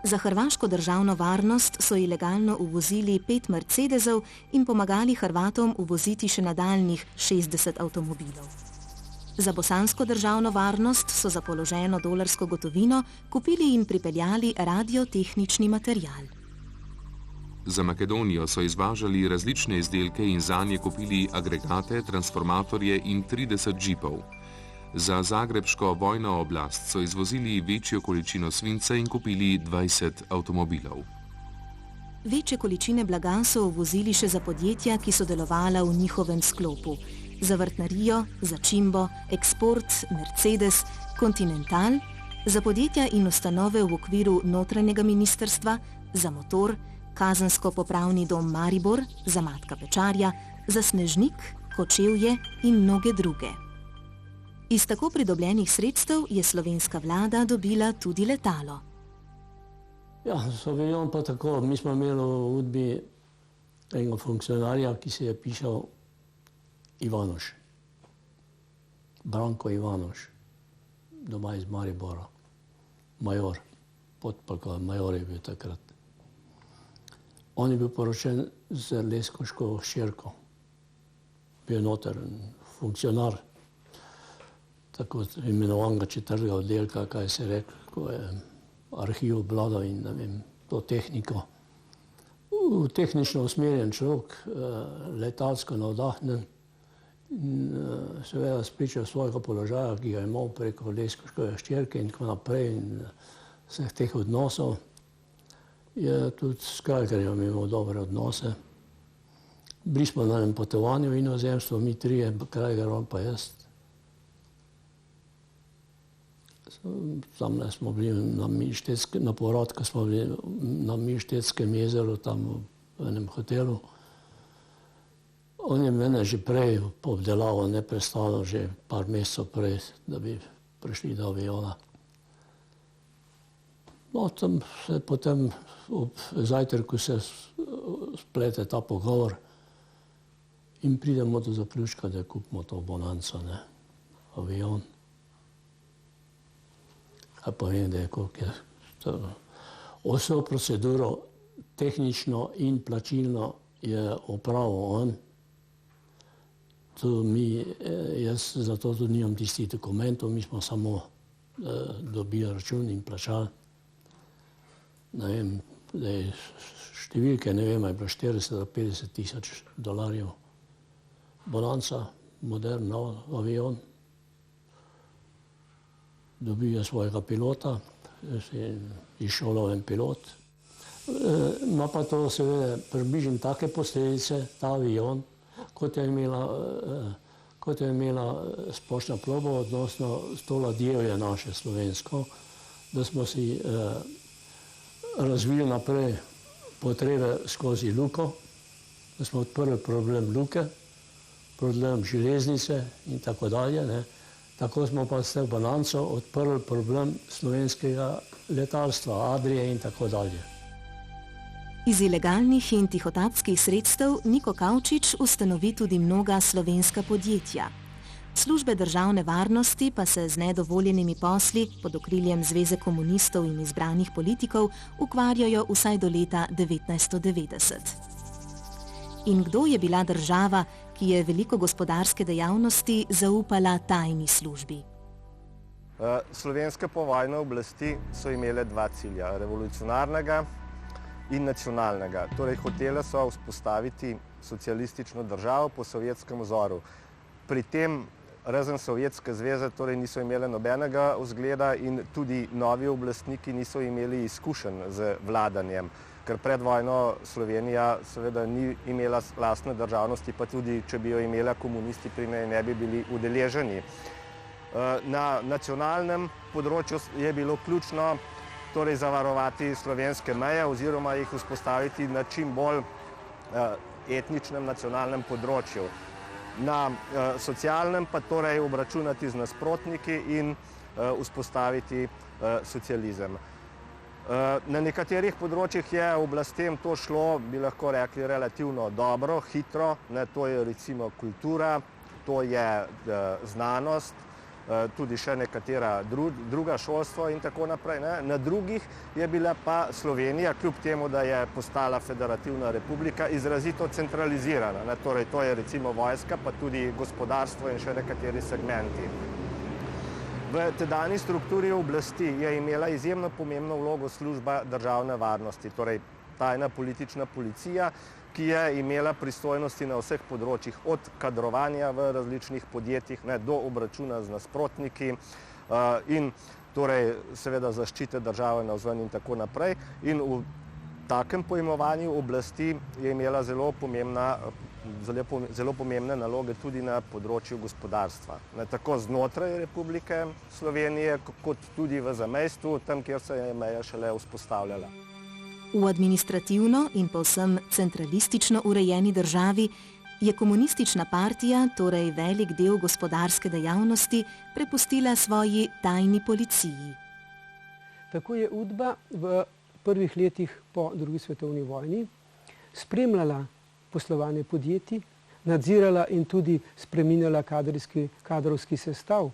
Za hrvaško državno varnost so ilegalno uvozili 5 Mercedesov in pomagali Hrvatom uvoziti še nadaljnjih 60 avtomobilov. Za bosansko državno varnost so za položeno dolarsko gotovino kupili in pripeljali radiotehnični material. Za Makedonijo so izvažali različne izdelke in zanje kupili agregate, transformatorje in 30 džipov. Za zagrebško vojno oblast so izvozili večjo količino svinca in kupili 20 avtomobilov. Večje količine blaga so uvozili še za podjetja, ki so delovala v njihovem sklopu. Za vrtnarijo, za Čimbo, Eksport, Mercedes, Continental, za podjetja in ustanove v okviru notranjega ministrstva, za Motor, Kazensko-popravni dom Maribor, za Matka Pečarja, za Snežnik, Kočevje in mnoge druge. Iz tako pridobljenih sredstev je slovenska vlada dobila tudi letalo. Ja, Savijon pa tako. Mi smo imeli v Udbi enega funkcionarja, ki se je pišal Ivanoš. Branko Ivanoš, doma iz Maribora. Major, podpolkovnik, major je bil takrat. On je bil poročen z Leskoško hčerko. Bil noter funkcionar, tako imenovanega 4. oddelka, kaj se reče, ko je arhiv obvladal in ne vem, to tehniko. Tehnično usmerjen človek, letalsko navdahnen in seveda spričal svojega položaja, ki ga je imel preko Leskoškove hčerke in tako naprej in vseh teh odnosov. Je tudi s Kraljerjem imel dobre odnose. Bili smo na enem potovanju v inozemstvu, mi trije, Kraljer, on pa jaz. Tam smo bili na povratku, smo bili na Milštetskem jezeru, tam v enem hotelu. On je mene že prej obdelaval neprestano, že par mesecev prej, da bi prišli do aviona. No, tam se potem ob zajtrku se splete ta pogovor in pridemo do zaključka, da kupimo to bonanco, ne, avion. Kaj pa vem, da je koliko je to. Vso proceduro tehnično in plačilno je opravil on. Jaz zato tudi nimam tistih dokumentov, mi smo samo dobili račun in plačali. Ne vem, številke, ne vem, je bilo 40 do 50 tisoč dolarjev. Bonanca, modern, nov avion. Dobil je svojega pilota, izšoloven pilot. Ima pa to seveda približno take posledice, ta avion, kot je imela Splošna plovba, odnosno to ladjevje naše slovensko, da smo si razvili naprej potrebe skozi luko, da smo odprli problem luke, problem železnice in tako dalje, ne. Tako smo pa s tem bonanco odprli problem slovenskega letalstva, Adrije in tako dalje. Iz ilegalnih in tihotapskih sredstev Niko Kavčič ustanovi tudi mnoga slovenska podjetja. Službe državne varnosti pa se z nedovoljenimi posli pod okriljem Zveze komunistov in izbranih politikov ukvarjajo vsaj do leta 1990. In kdo je bila država, ki je veliko gospodarske dejavnosti zaupala tajni službi? Slovenske povojne oblasti so imele dva cilja, revolucionarnega in nacionalnega. Torej, hotele so vzpostaviti socialistično državo po sovjetskem vzoru. Pri tem, razen Sovjetske zveze, torej niso imele nobenega vzgleda in tudi novi oblastniki niso imeli izkušenj z vladanjem, ker pred vojno Slovenija seveda ni imela lastne državnosti, pa tudi, če bi jo imela, komunisti pri njej ne bi bili udeleženi. Na nacionalnem področju je bilo ključno torej zavarovati slovenske meje oziroma jih vzpostaviti na čim bolj etničnem nacionalnem področju. na socialnem pa torej obračunati z nasprotniki in vzpostaviti socializem. Na nekaterih področjih je oblastem to šlo, bi lahko rekli, relativno dobro, hitro. To je recimo kultura, to je znanost, tudi še nekatera druga šolstva in tako naprej. Na drugih je bila pa Slovenija, kljub temu, da je postala federativna republika, izrazito centralizirana. Torej, to je recimo vojska, pa tudi gospodarstvo in še nekateri segmenti. V tedanji strukturi oblasti je imela izjemno pomembno vlogo služba državne varnosti, torej tajna politična policija, ki je imela pristojnosti na vseh področjih, od kadrovanja v različnih podjetjih do obračuna z nasprotniki in torej seveda zaščite države navzven in tako naprej. In v takem pojmovanju oblasti je imela zelo pomembne naloge tudi na področju gospodarstva. Tako znotraj Republike Slovenije, kot tudi v zamejstvu, tam, kjer se je meja šele vzpostavljala. V administrativno in povsem centralistično urejeni državi je komunistična partija, torej velik del gospodarske dejavnosti, prepustila svoji tajni policiji. Tako je UDBA v prvih letih po drugi svetovni vojni spremljala poslovanje podjetij, nadzirala in tudi spreminjala kadrovski sestav.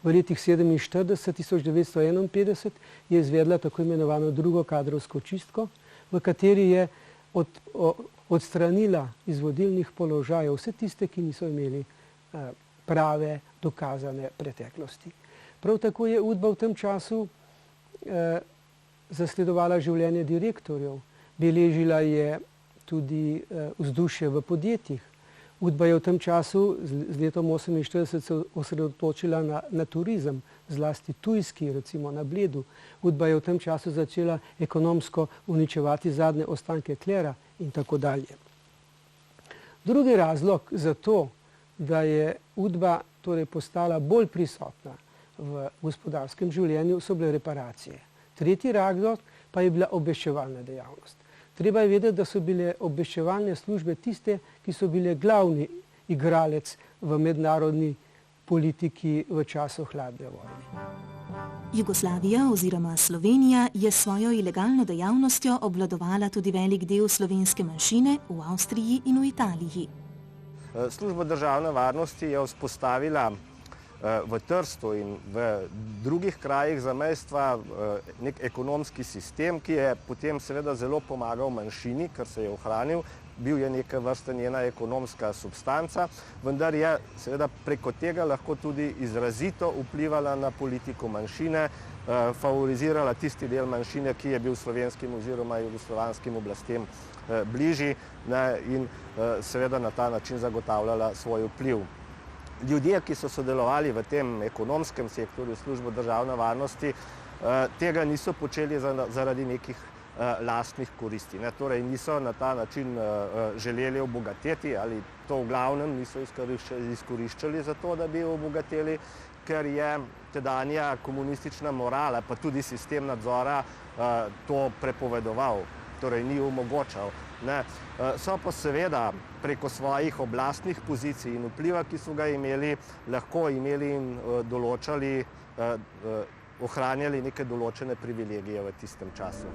V letih 1947–1951 je izvedla tako imenovano drugo kadrovsko čistko, v kateri je odstranila iz vodilnih položajev vse tiste, ki niso imeli prave, dokazane preteklosti. Prav tako je UDBA v tem času zasledovala življenje direktorjev, beležila je tudi vzdušje v podjetjih. UDBA je v tem času z letom 1948 se osredotočila na turizem, zlasti tujski, recimo na Bledu. UDBA je v tem času začela ekonomsko uničevati zadnje ostanke klera in tako dalje. Drugi razlog za to, da je UDBA torej postala bolj prisotna v gospodarskem življenju, so bile reparacije. Tretji razlog pa je bila obveščevalna dejavnost. Treba je vedeti, da so bile obveščevalne službe tiste, ki so bile glavni igralec v mednarodni politiki v času hladne vojne. Jugoslavija oziroma Slovenija je s svojo ilegalno dejavnostjo obvladovala tudi velik del slovenske manjšine v Avstriji in v Italiji. Služba državne varnosti je vzpostavila v Trstu in v drugih krajih zamejstva nek ekonomski sistem, ki je potem seveda zelo pomagal manjšini, ker se je ohranil, bil je neke vrste njena ekonomska substanca, vendar je seveda preko tega lahko tudi izrazito vplivala na politiko manjšine, favorizirala tisti del manjšine, ki je bil slovenskim oziroma jugoslovanskim oblastem bližji in seveda na ta način zagotavljala svoj vpliv. Ljudje, ki so sodelovali v tem ekonomskem sektorju službe državne varnosti, tega niso počeli zaradi nekih lastnih koristi. Torej niso na ta način želeli obogateti ali to v glavnem niso izkoriščali za to, da bi obogateli, ker je tedanja komunistična morala, pa tudi sistem nadzora to prepovedoval, torej ni omogočal. So pa seveda preko svojih oblastnih pozicij in vpliva, ki so ga imeli, lahko imeli in določali, ohranjali neke določene privilegije v tistem času.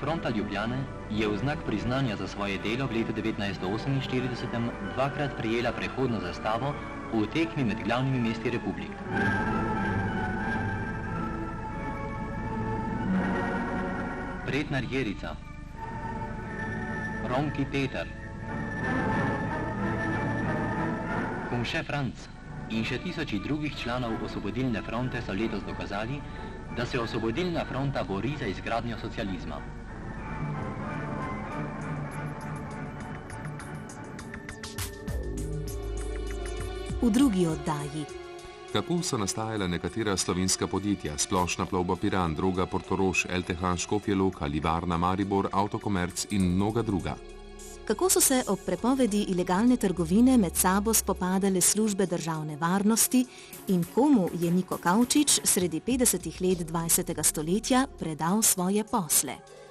Fronta Ljubljane je v znak priznanja za svoje delo v letu 1948 dvakrat prejela prehodno zastavo v tekmi med glavnimi mesti republik. Pretnar Jerica, Ronki Peter, Kumše Franc in še tisoči drugih članov Osvobodilne fronte so letos dokazali, da se Osvobodilna fronta bori za izgradnjo socializma. V drugi oddaji. Kako so nastajala nekatera slovenska podjetja, Splošna plovba Piran, Droga Portorož, LTH Škofja Loka, Livarna Maribor, Avtokomerc in mnoga druga. Kako so se ob prepovedi ilegalne trgovine med sabo spopadale službe državne varnosti in komu je Niko Kavčič sredi 50. let 20. stoletja predal svoje posle?